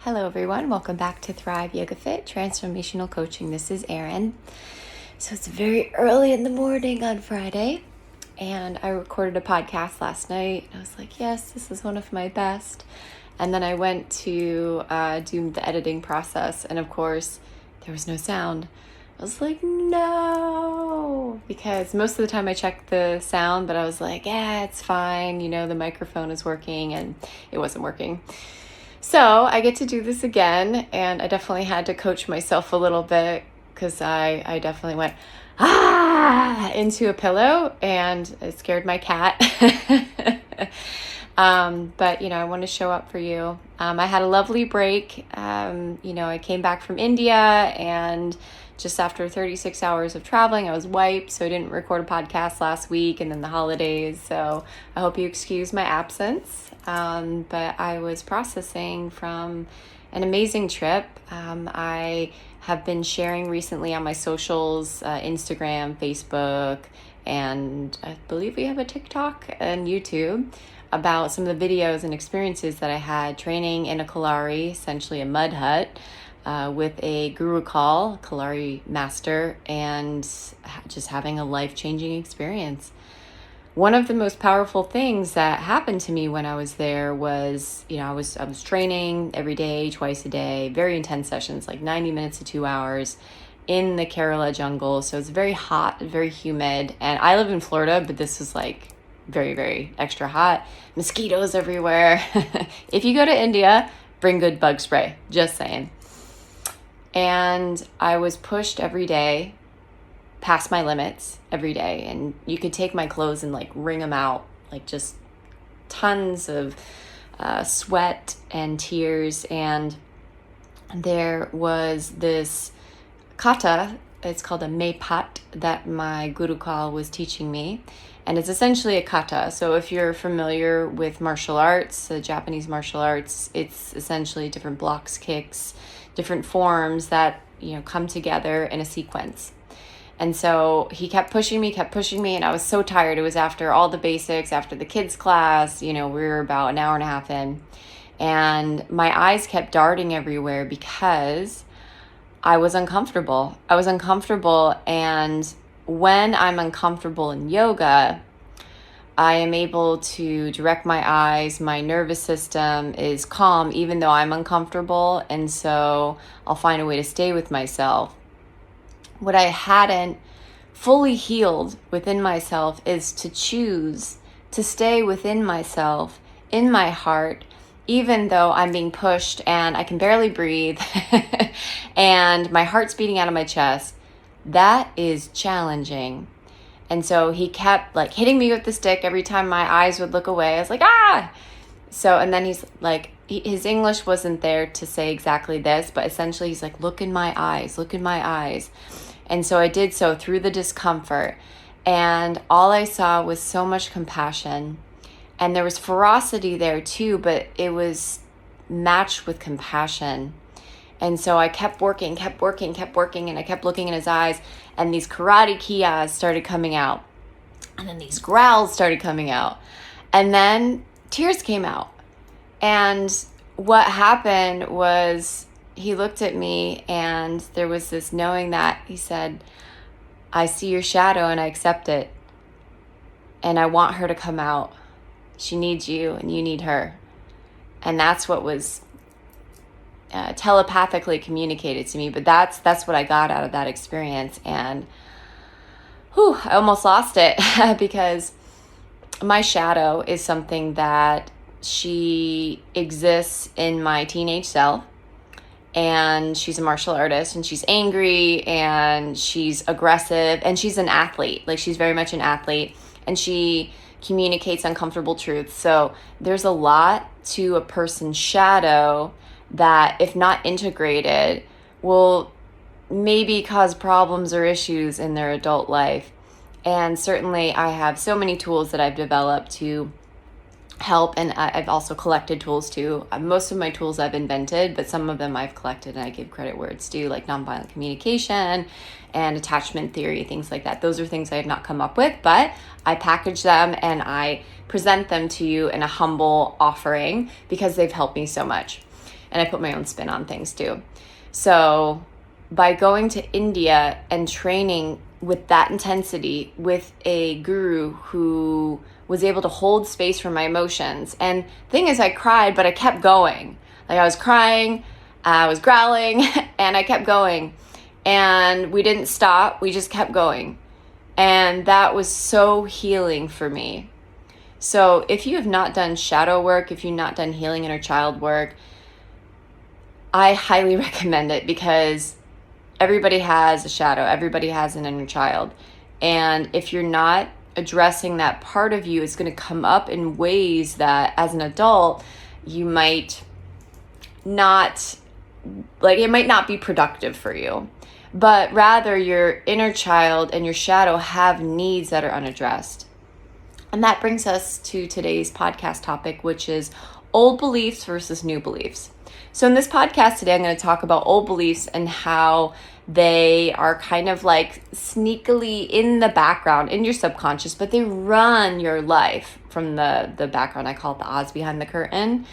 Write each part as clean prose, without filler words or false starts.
Hello everyone, welcome back to Thrive Yoga Fit Transformational Coaching. This is Erin. So it's very early in the morning on Friday and I recorded a podcast last night. I was like, yes, this is one of my best. And then I went to do the editing process and of course there was no sound. I was like, no, because most of the time I check the sound, but I was like, yeah, it's fine. You know, the microphone is working and it wasn't working. So I get to do this again, and I definitely had to coach myself a little bit because I definitely went, into a pillow, and it scared my cat. But, I want to show up for you. I had a lovely break. I came back from India, and just after 36 hours of traveling, I was wiped, so I didn't record a podcast last week, and then the holidays, so I hope you excuse my absence. But I was processing from an amazing trip. I have been sharing recently on my socials, Instagram, Facebook, and I believe we have a TikTok and YouTube about some of the videos and experiences that I had training in a Kalari, essentially a mud hut, with a guru call, Kalari master, and just having a life-changing experience. One of the most powerful things that happened to me when I was there was, I was training every day, twice a day, very intense sessions, like 90 minutes to 2 hours in the Kerala jungle. So it's very hot, very humid. And I live in Florida, but this is like very, very extra hot. Mosquitoes everywhere. If you go to India, bring good bug spray, just saying. And I was pushed every day past my limits every day, and you could take my clothes and like wring them out, like just tons of sweat and tears. And there was this kata, it's called a mepat, that my guru kal was teaching me, and it's essentially a kata. So if you're familiar with martial arts, Japanese martial arts, it's essentially different blocks, kicks, different forms that come together in a sequence. And so he kept pushing me, and I was so tired. It was after all the basics, after the kids' class, we were about an hour and a half in. And my eyes kept darting everywhere because I was uncomfortable. And when I'm uncomfortable in yoga, I am able to direct my eyes. My nervous system is calm, even though I'm uncomfortable. And so I'll find a way to stay with myself. What I hadn't fully healed within myself is to choose to stay within myself, in my heart, even though I'm being pushed and I can barely breathe and my heart's beating out of my chest. That is challenging. And so he kept like hitting me with the stick every time my eyes would look away. I was like, ah! So, and then he's like, his English wasn't there to say exactly this, but essentially he's like, look in my eyes. And so I did so through the discomfort, and all I saw was so much compassion, and there was ferocity there too, but it was matched with compassion. And so I kept working, and I kept looking in his eyes, and these karate kiyas started coming out, and then these growls started coming out, and then tears came out. And what happened was he looked at me, and there was this knowing that he said, I see your shadow and I accept it. And I want her to come out. She needs you and you need her. And that's what was telepathically communicated to me. But that's what I got out of that experience. And I almost lost it because my shadow is something that she exists in my teenage self. And she's a martial artist, and she's angry, and she's aggressive, and she's an athlete. Like, she's very much an athlete, and she communicates uncomfortable truths. So there's a lot to a person's shadow that, if not integrated, will maybe cause problems or issues in their adult life. And certainly I have so many tools that I've developed to help, and I've also collected tools too. Most of my tools I've invented, but some of them I've collected, and I give credit where it's due, like nonviolent communication and attachment theory, things like that. Those are things I have not come up with, but I package them and I present them to you in a humble offering because they've helped me so much. And I put my own spin on things too. So by going to India and training with that intensity with a guru who was able to hold space for my emotions. And the thing is, I cried, but I kept going. Like, I was crying, I was growling, and I kept going. And we didn't stop, we just kept going. And that was so healing for me. So if you have not done shadow work, if you've not done healing inner child work, I highly recommend it, because everybody has a shadow, everybody has an inner child. And if you're not addressing that part of you, it's going to come up in ways that as an adult, you might not, like, it might not be productive for you. But rather, your inner child and your shadow have needs that are unaddressed. And that brings us to today's podcast topic, which is old beliefs versus new beliefs. So in this podcast today, I'm going to talk about old beliefs and how they are kind of like sneakily in the background, in your subconscious, but they run your life from the background. I call it the Oz behind the curtain.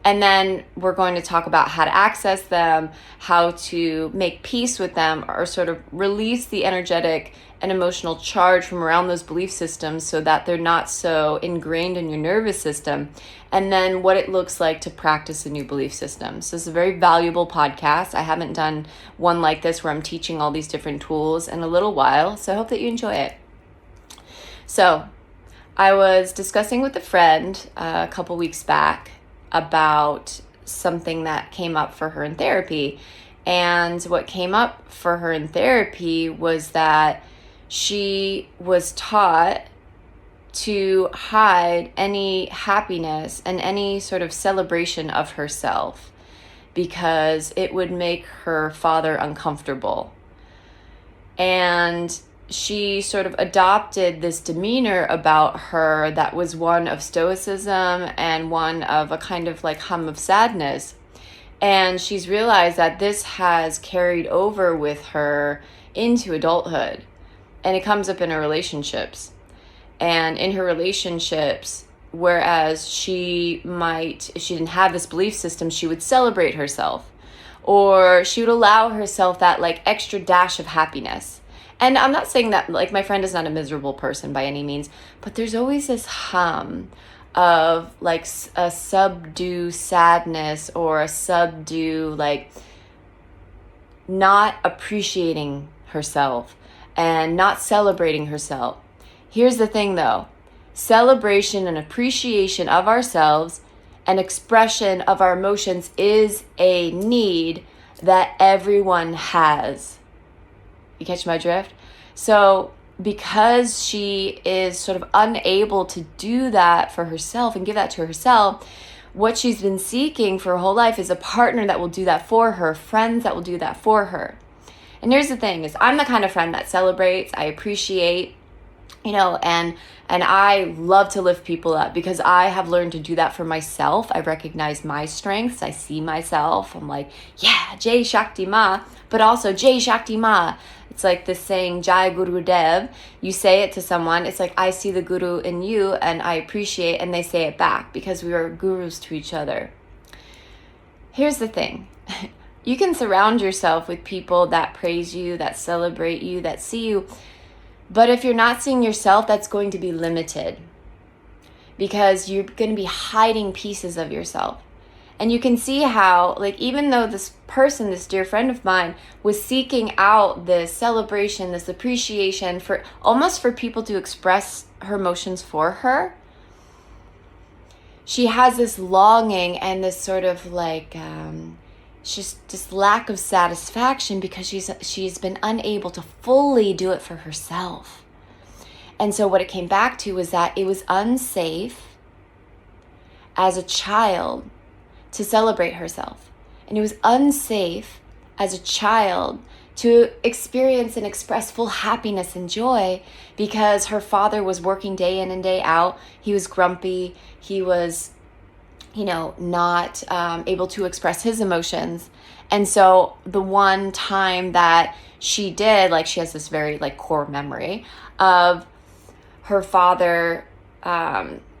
And then we're going to talk about how to access them, how to make peace with them, or sort of release the energetic and emotional charge from around those belief systems so that they're not so ingrained in your nervous system. And then what it looks like to practice a new belief system. So it's a very valuable podcast. I haven't done one like this where I'm teaching all these different tools in a little while. So I hope that you enjoy it. So I was discussing with a friend a couple weeks back about something that came up for her in therapy. And what came up for her in therapy was that she was taught to hide any happiness and any sort of celebration of herself because it would make her father uncomfortable. And she sort of adopted this demeanor about her that was one of stoicism and one of a kind of like hum of sadness. And she's realized that this has carried over with her into adulthood. And it comes up in her relationships. And in her relationships, whereas she might, if she didn't have this belief system, she would celebrate herself. Or she would allow herself that like extra dash of happiness. And I'm not saying that, like, my friend is not a miserable person by any means, but there's always this hum of, like, a subdue sadness or a subdue, like, not appreciating herself and not celebrating herself. Here's the thing, though. Celebration and appreciation of ourselves and expression of our emotions is a need that everyone has. You catch my drift? So because she is sort of unable to do that for herself and give that to herself, what she's been seeking for her whole life is a partner that will do that for her, friends that will do that for her. And here's the thing is, I'm the kind of friend that celebrates, I appreciate, and I love to lift people up because I have learned to do that for myself. I recognize my strengths. I see myself. I'm like, yeah, Jai Shakti Ma, but also Jai Shakti Ma. It's like this saying, Jai Guru Dev. You say it to someone. It's like, I see the guru in you and I appreciate, and they say it back because we are gurus to each other. Here's the thing. You can surround yourself with people that praise you, that celebrate you, that see you. But if you're not seeing yourself, that's going to be limited because you're going to be hiding pieces of yourself. And you can see how, like, even though this person, this dear friend of mine, was seeking out this celebration, this appreciation for almost for people to express her emotions for her, she has this longing and this sort of like, just this lack of satisfaction because she's been unable to fully do it for herself. And so what it came back to was that it was unsafe as a child to celebrate herself. And it was unsafe as a child to experience and express full happiness and joy because her father was working day in and day out. He was grumpy. He was not able to express his emotions. And so the one time that she did, like, she has this very, like, core memory of her father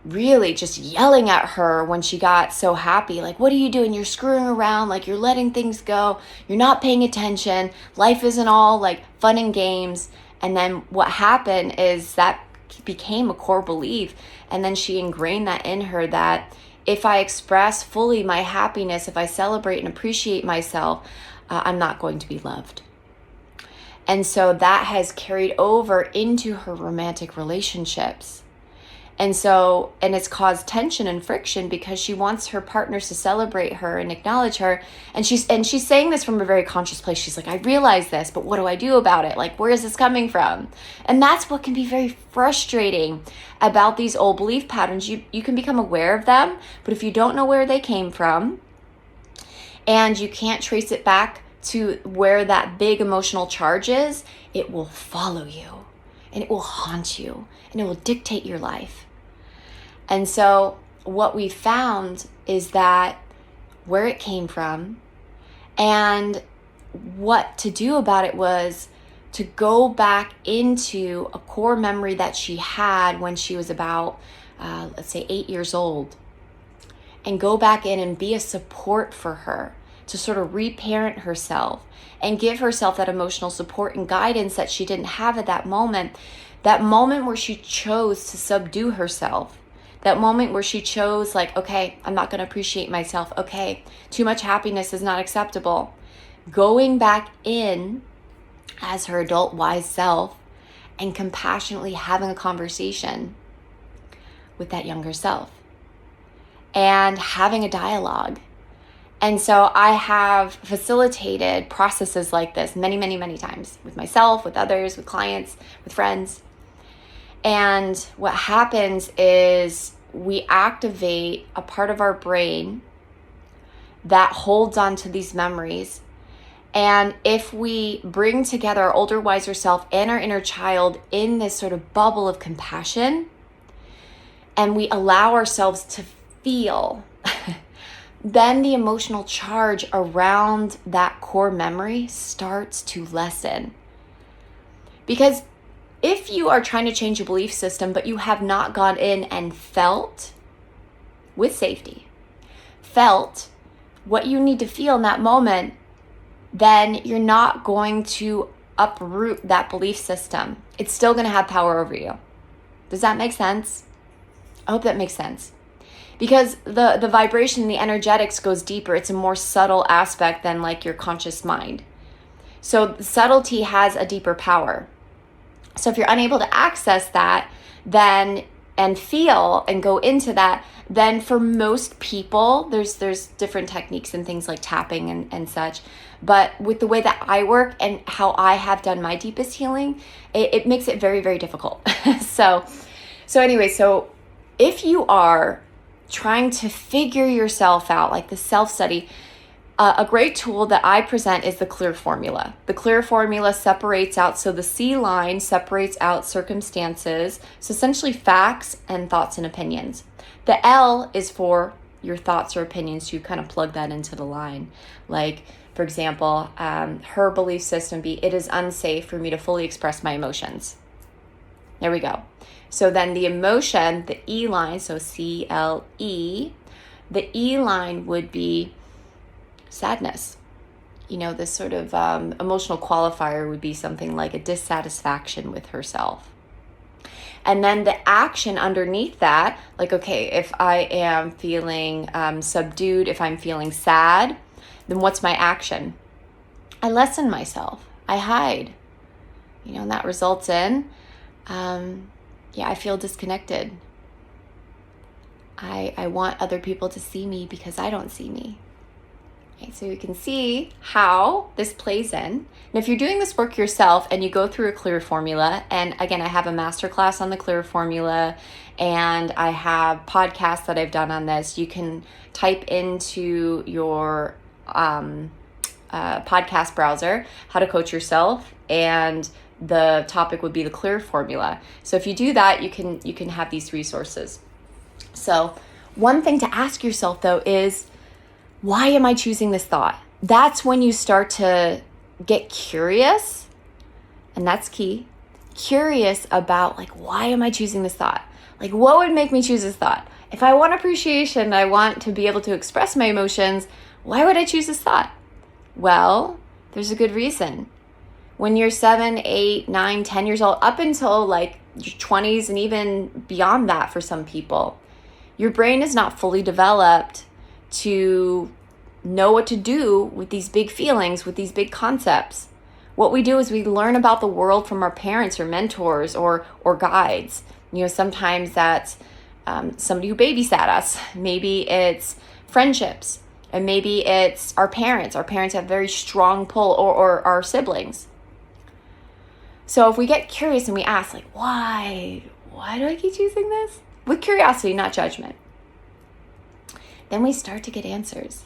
really just yelling at her when she got so happy. Like, what are you doing? You're screwing around. Like, you're letting things go. You're not paying attention. Life isn't all like fun and games. And then what happened is that became a core belief. And then she ingrained that in her, that if I express fully my happiness, if I celebrate and appreciate myself, I'm not going to be loved. And so that has carried over into her romantic relationships. And it's caused tension and friction because she wants her partners to celebrate her and acknowledge her. And she's saying this from a very conscious place. She's like, I realize this, but what do I do about it? Like, where is this coming from? And that's what can be very frustrating about these old belief patterns. You can become aware of them, but if you don't know where they came from and you can't trace it back to where that big emotional charge is, it will follow you and it will haunt you and it will dictate your life. And so what we found is that where it came from and what to do about it was to go back into a core memory that she had when she was about, let's say 8 years old, and go back in and be a support for her to sort of reparent herself and give herself that emotional support and guidance that she didn't have at that moment where she chose to subdue herself. That moment where she chose, like, okay, I'm not going to appreciate myself. Okay, too much happiness is not acceptable. Going back in as her adult wise self and compassionately having a conversation with that younger self and having a dialogue. And so I have facilitated processes like this many, many, many times with myself, with others, with clients, with friends. And what happens is we activate a part of our brain that holds on to these memories. And if we bring together our older, wiser self and our inner child in this sort of bubble of compassion, and we allow ourselves to feel, then the emotional charge around that core memory starts to lessen. Because if you are trying to change a belief system, but you have not gone in and felt with safety, felt what you need to feel in that moment, then you're not going to uproot that belief system. It's still going to have power over you. Does that make sense? I hope that makes sense. Because the vibration, the energetics goes deeper. It's a more subtle aspect than like your conscious mind. So subtlety has a deeper power. So if you're unable to access that, then and feel and go into that, then for most people, there's different techniques and things like tapping and such. But with the way that I work and how I have done my deepest healing, it makes it very, very difficult. So if you are trying to figure yourself out, like the self-study, a great tool that I present is the CLEAR formula. The CLEAR formula separates out, so the C line separates out circumstances, so essentially facts and thoughts and opinions. The L is for your thoughts or opinions. You kind of plug that into the line. Like, for example, her belief system be, it is unsafe for me to fully express my emotions. There we go. So then the emotion, the E line, so C-L-E, the E line would be sadness. You know, this sort of emotional qualifier would be something like a dissatisfaction with herself. And then the action underneath that, like, okay, if I am feeling subdued, if I'm feeling sad, then what's my action? I lessen myself. I hide. You know, and that results in, I feel disconnected. I want other people to see me because I don't see me. Okay, so you can see how this plays in. And if you're doing this work yourself and you go through a CLEAR formula, and again, I have a masterclass on the CLEAR formula, and I have podcasts that I've done on this. You can type into your podcast browser, how to coach yourself, and the topic would be the CLEAR formula. So if you do that, you can have these resources. So one thing to ask yourself though is, why am I choosing this thought? That's when you start to get curious, and that's key. Curious about, like, why am I choosing this thought? Like, what would make me choose this thought? If I want appreciation, I want to be able to express my emotions, why would I choose this thought? Well, there's a good reason. When you're 7, 8, 9, 10 years old, up until like your 20s and even beyond that for some people, your brain is not fully developed to know what to do with these big feelings, with these big concepts. What we do is we learn about the world from our parents or mentors or guides. You know, sometimes that's somebody who babysat us. Maybe it's friendships. And maybe it's our parents. Our parents have very strong pull, or our siblings. So if we get curious and we ask, like, why? Why do I keep choosing this? With curiosity, not judgment. Then we start to get answers.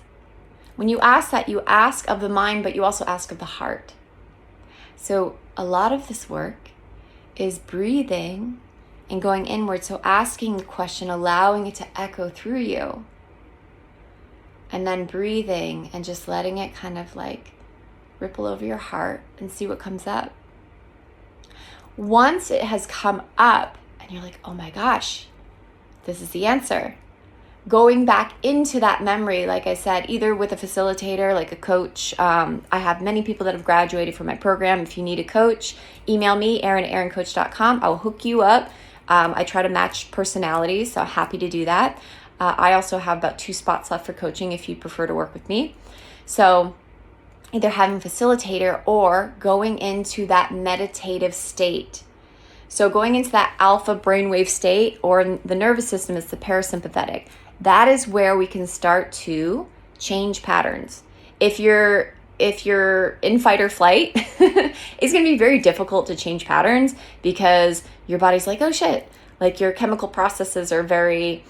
When you ask that, you ask of the mind, but you also ask of the heart. So a lot of this work is breathing and going inward. So asking the question, allowing it to echo through you. And then breathing and just letting it kind of like ripple over your heart and see what comes up. Once it has come up and you're like, oh my gosh, this is the answer. Going back into that memory, like I said, either with a facilitator, like a coach. I have many people that have graduated from my program. If you need a coach, email me, Erin at erincoach.com. I'll hook you up. I try to match personalities, so I'm happy to do that. I also have about 2 spots left for coaching if you prefer to work with me. So either having a facilitator or going into that meditative state. So going into that alpha brainwave state, or in the nervous system, is the parasympathetic. That is where we can start to change patterns. If you're in fight or flight, it's going to be very difficult to change patterns because your body's like, oh shit, like your chemical processes are very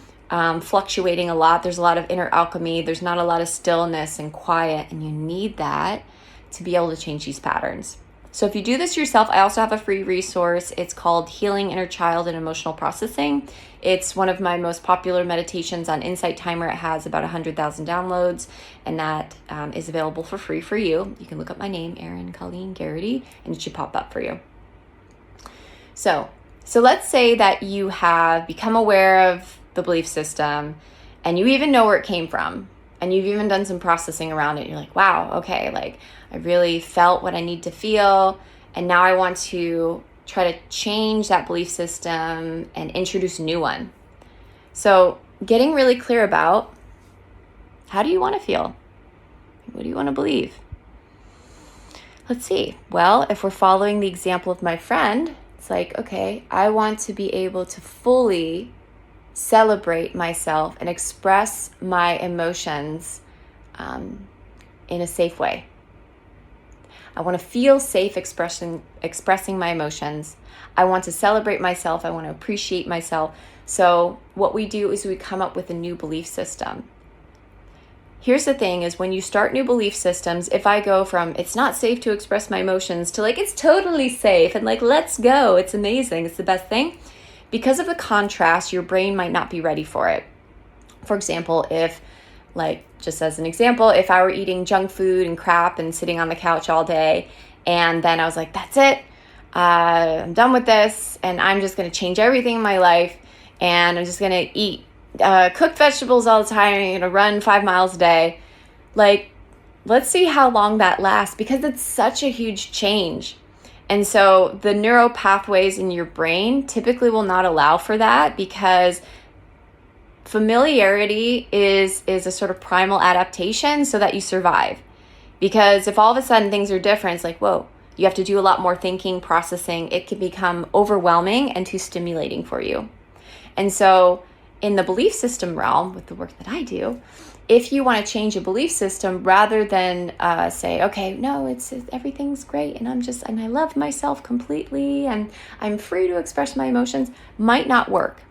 fluctuating a lot. There's a lot of inner alchemy. There's not a lot of stillness and quiet, and you need that to be able to change these patterns. So if you do this yourself, I also have a free resource. It's called Healing Inner Child and Emotional Processing. It's one of my most popular meditations on Insight Timer. It has about 100,000 downloads, and that is available for free for you. You can look up my name, Erin Colleen Garrity, and it should pop up for you. So let's say that you have become aware of the belief system, and you even know where it came from, and you've even done some processing around it. You're like, wow, okay, like I really felt what I need to feel, and now I want to try to change that belief system and introduce a new one. So getting really clear about, how do you want to feel? What do you want to believe? Let's see. Well, if we're following the example of my friend, it's like, okay, I want to be able to fully celebrate myself and express my emotions in a safe way. I want to feel safe expressing my emotions. I want to celebrate myself. I want to appreciate myself. So what we do is we come up with a new belief system. Here's the thing is, when you start new belief systems, if I go from it's not safe to express my emotions to like it's totally safe and like let's go, it's amazing, it's the best thing, because of the contrast, your brain might not be ready for it. For example, if, like, just as an example, if I were eating junk food and crap and sitting on the couch all day, and then I was like, that's it, I'm done with this, and I'm just going to change everything in my life, and I'm just going to eat cooked vegetables all the time, and I'm going to run 5 miles a day. Like, let's see how long that lasts, because it's such a huge change. And so the neural pathways in your brain typically will not allow for that, because familiarity is a sort of primal adaptation so that you survive. Because if all of a sudden things are different, it's like, whoa, you have to do a lot more thinking, processing. It can become overwhelming and too stimulating for you. And so in the belief system realm, with the work that I do, if you want to change a belief system, rather than say, okay, no, it's everything's great, and I love myself completely, and I'm free to express my emotions, might not work.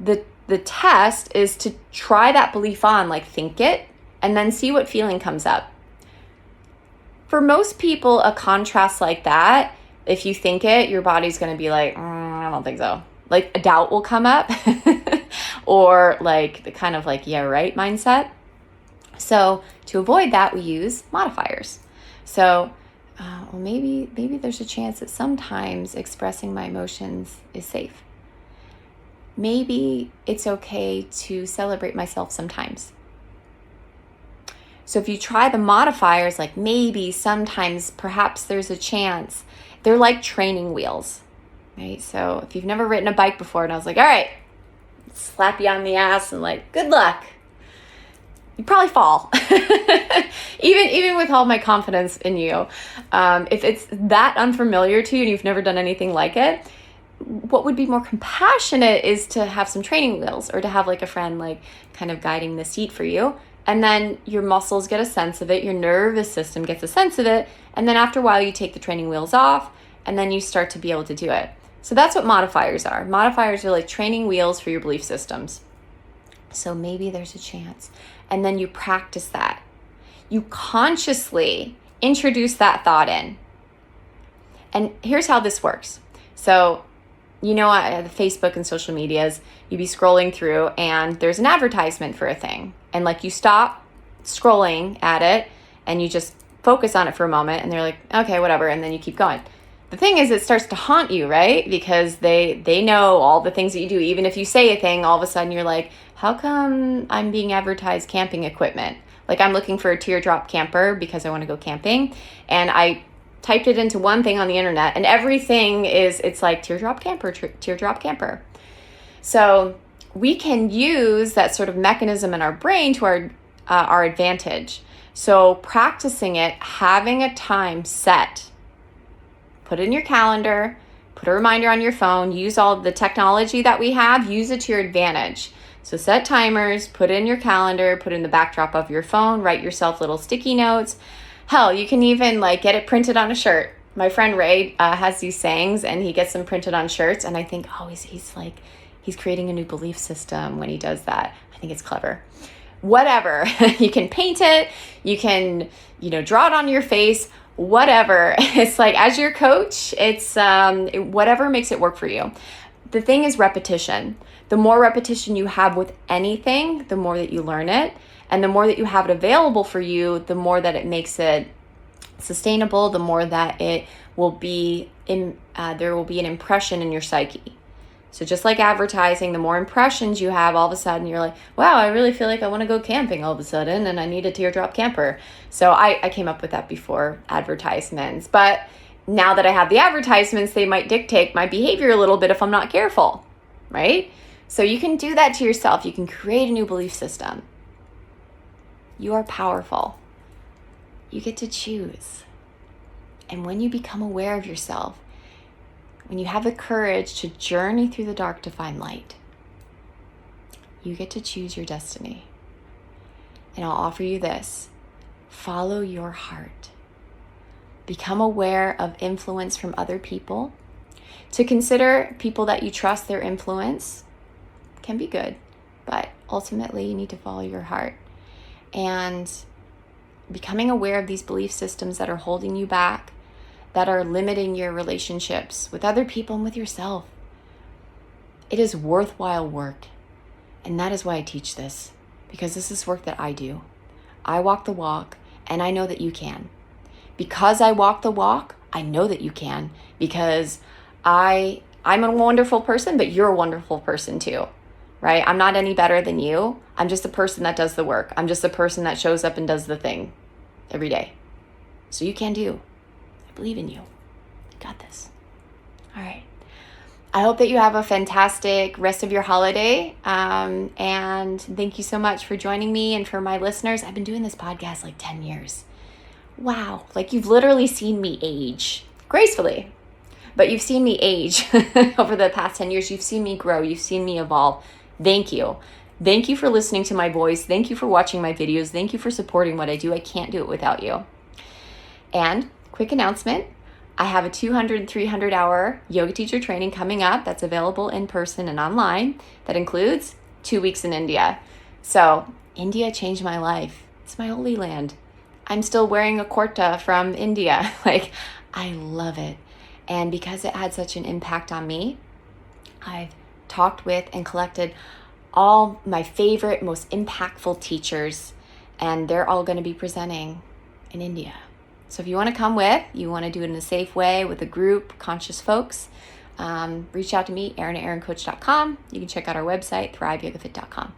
The test is to try that belief on, like think it, and then see what feeling comes up. For most people, a contrast like that, if you think it, your body's going to be like, I don't think so. Like a doubt will come up or like the kind of like, yeah, right mindset. So to avoid that, we use modifiers. So well, maybe there's a chance that sometimes expressing my emotions is safe. maybe it's okay to celebrate myself sometimes. So if you try the modifiers, like maybe, sometimes, perhaps, there's a chance, they're like training wheels, right? So if you've never ridden a bike before and I was like, all right, slap you on the ass and like, good luck, you probably fall. even with all my confidence in you. If it's that unfamiliar to you and you've never done anything like it, what would be more compassionate is to have some training wheels, or to have like a friend like kind of guiding the seat for you. And then your muscles get a sense of it, your nervous system gets a sense of it, and then after a while you take the training wheels off, and then you start to be able to do it. So that's what modifiers are. Modifiers are like training wheels for your belief systems. So maybe there's a chance. And then you practice that. You consciously introduce that thought in. And here's how this works. So, the Facebook and social medias, you'd be scrolling through and there's an advertisement for a thing. And like you stop scrolling at it and you just focus on it for a moment and they're like, okay, whatever. And then you keep going. The thing is, it starts to haunt you, right? Because they know all the things that you do. Even if you say a thing, all of a sudden you're like, how come I'm being advertised camping equipment? Like, I'm looking for a teardrop camper because I want to go camping. And I typed it into one thing on the internet and everything it's like teardrop camper, teardrop camper. So we can use that sort of mechanism in our brain to our advantage. So practicing it, having a time set, put it in your calendar, put a reminder on your phone, use all the technology that we have, use it to your advantage. So set timers, put it in your calendar, put it in the backdrop of your phone, write yourself little sticky notes. Hell, you can even like get it printed on a shirt. My friend Ray has these sayings and he gets them printed on shirts. And I think, he's creating a new belief system when he does that. I think it's clever. Whatever, you can paint it, you can, draw it on your face, whatever. It's like, as your coach, it's whatever makes it work for you. The thing is repetition. The more repetition you have with anything, the more that you learn it. And the more that you have it available for you, the more that it makes it sustainable, the more that it will be there will be an impression in your psyche. So just like advertising, the more impressions you have, all of a sudden you're like, wow, I really feel like I want to go camping all of a sudden and I need a teardrop camper. So I came up with that before advertisements. But now that I have the advertisements, they might dictate my behavior a little bit if I'm not careful, right? So you can do that to yourself. You can create a new belief system. You are powerful. You get to choose. And when you become aware of yourself, when you have the courage to journey through the dark to find light, you get to choose your destiny. And I'll offer you this: follow your heart. Become aware of influence from other people. To consider people that you trust, their influence can be good, but ultimately you need to follow your heart. And becoming aware of these belief systems that are holding you back, that are limiting your relationships with other people and with yourself. It is worthwhile work. And that is why I teach this, because this is work that I do. I walk the walk, and I know that you can. Because I walk the walk, I know that you can, because I'm a wonderful person, but you're a wonderful person too, right? I'm not any better than you. I'm just a person that does the work. I'm just a person that shows up and does the thing every day. So you can do. I believe in you. You got this. All right. I hope that you have a fantastic rest of your holiday. And thank you so much for joining me. And for my listeners, I've been doing this podcast like 10 years. Wow. Like, you've literally seen me age gracefully, but you've seen me age over the past 10 years. You've seen me grow. You've seen me evolve. Thank you. Thank you for listening to my voice. Thank you for watching my videos. Thank you for supporting what I do. I can't do it without you. And quick announcement, I have a 200, 300 hour yoga teacher training coming up that's available in person and online. That includes 2 weeks in India. So India changed my life. It's my holy land. I'm still wearing a kurta from India. Like, I love it. And because it had such an impact on me, I've talked with and collected all my favorite, most impactful teachers, and they're all going to be presenting in India. So if you want to come with, you want to do it in a safe way with a group, conscious folks, reach out to me, Erin@erincoach.com. You can check out our website, thriveyogafit.com.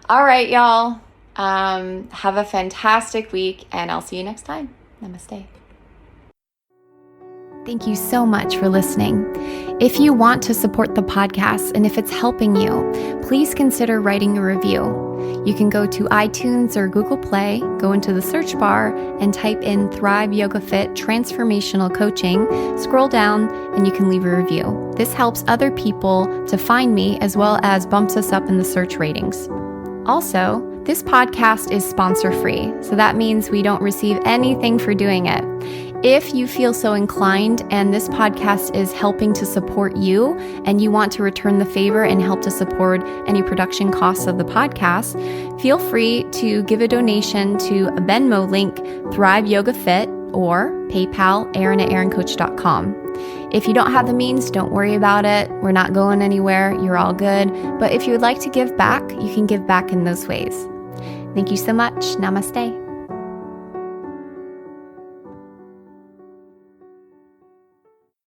All right, y'all. Have a fantastic week, and I'll see you next time. Namaste. Thank you so much for listening. If you want to support the podcast and if it's helping you, please consider writing a review. You can go to iTunes or Google Play, go into the search bar and type in Thrive Yoga Fit Transformational Coaching, scroll down, and you can leave a review. This helps other people to find me as well as bumps us up in the search ratings. Also, this podcast is sponsor-free, so that means we don't receive anything for doing it. If you feel so inclined and this podcast is helping to support you and you want to return the favor and help to support any production costs of the podcast, feel free to give a donation to a Venmo link, Thrive Yoga Fit, or PayPal, Erin@erincoach.com. If you don't have the means, don't worry about it. We're not going anywhere. You're all good. But if you would like to give back, you can give back in those ways. Thank you so much. Namaste.